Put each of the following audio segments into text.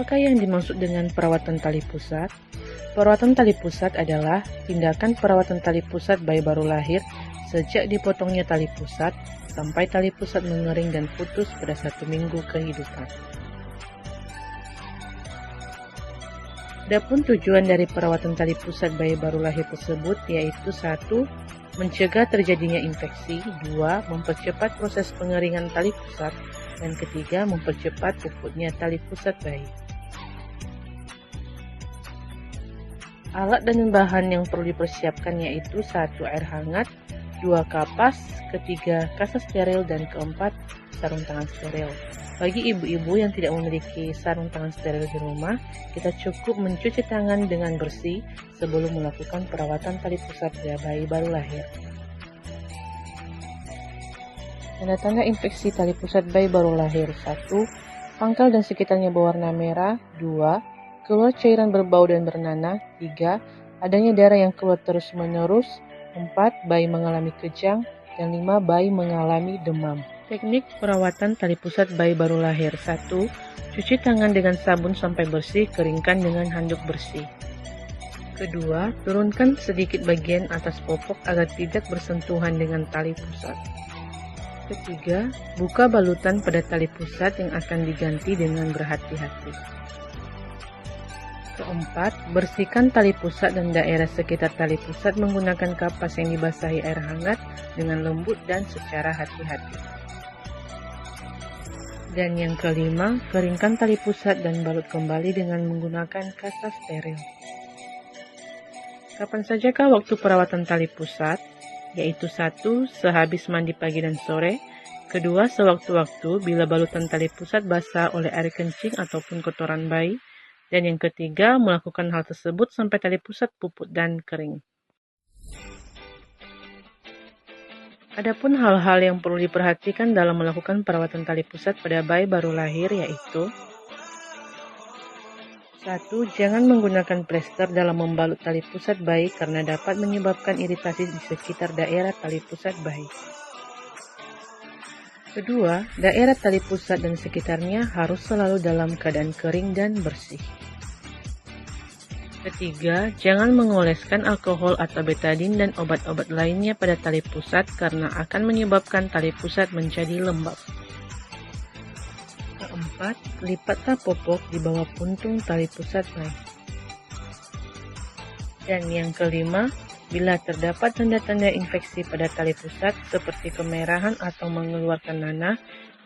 Apakah yang dimaksud dengan perawatan tali pusat? Perawatan tali pusat adalah tindakan perawatan tali pusat bayi baru lahir sejak dipotongnya tali pusat sampai tali pusat mengering dan putus pada 1 minggu kehidupan. Adapun tujuan dari perawatan tali pusat bayi baru lahir tersebut yaitu 1. Mencegah terjadinya infeksi, 2. Mempercepat proses pengeringan tali pusat, dan ketiga, mempercepat puputnya tali pusat bayi. Alat dan bahan yang perlu dipersiapkan yaitu 1. Air hangat, 2. Kapas, ketiga kasus steril, dan keempat sarung tangan steril. Bagi ibu-ibu yang tidak memiliki sarung tangan steril di rumah, kita cukup mencuci tangan dengan bersih sebelum melakukan perawatan tali pusat pada bayi baru lahir. Tanda-tanda infeksi tali pusat bayi baru lahir: 1. Pangkal dan sekitarnya berwarna merah, 2. Keluar cairan berbau dan bernanah, 3. Adanya darah yang keluar terus-menerus, 4. Bayi mengalami kejang, dan 5. Bayi mengalami demam. Teknik perawatan tali pusat bayi baru lahir: 1. Cuci tangan dengan sabun sampai bersih, keringkan dengan handuk bersih. Kedua, turunkan sedikit bagian atas popok agar tidak bersentuhan dengan tali pusat. Ketiga, buka balutan pada tali pusat yang akan diganti dengan berhati-hati. Keempat, bersihkan tali pusat dan daerah sekitar tali pusat menggunakan kapas yang dibasahi air hangat dengan lembut dan secara hati-hati. Dan yang kelima, keringkan tali pusat dan balut kembali dengan menggunakan kapas steril. Kapan sajakah waktu perawatan tali pusat? Yaitu 1. Sehabis mandi pagi dan sore. Kedua, sewaktu-waktu bila balutan tali pusat basah oleh air kencing ataupun kotoran bayi. Dan yang ketiga, melakukan hal tersebut sampai tali pusat puput dan kering. Adapun hal-hal yang perlu diperhatikan dalam melakukan perawatan tali pusat pada bayi baru lahir yaitu 1. Jangan menggunakan plester dalam membalut tali pusat bayi karena dapat menyebabkan iritasi di sekitar daerah tali pusat bayi. Kedua, daerah tali pusat dan sekitarnya harus selalu dalam keadaan kering dan bersih. Ketiga, jangan mengoleskan alkohol atau betadin dan obat-obat lainnya pada tali pusat karena akan menyebabkan tali pusat menjadi lembab. Keempat, lipatlah popok di bawah puntung tali pusat bayi. Dan yang kelima, bila terdapat tanda-tanda infeksi pada tali pusat seperti kemerahan atau mengeluarkan nanah,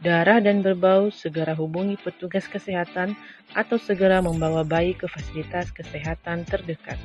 darah dan berbau, segera hubungi petugas kesehatan atau segera membawa bayi ke fasilitas kesehatan terdekat.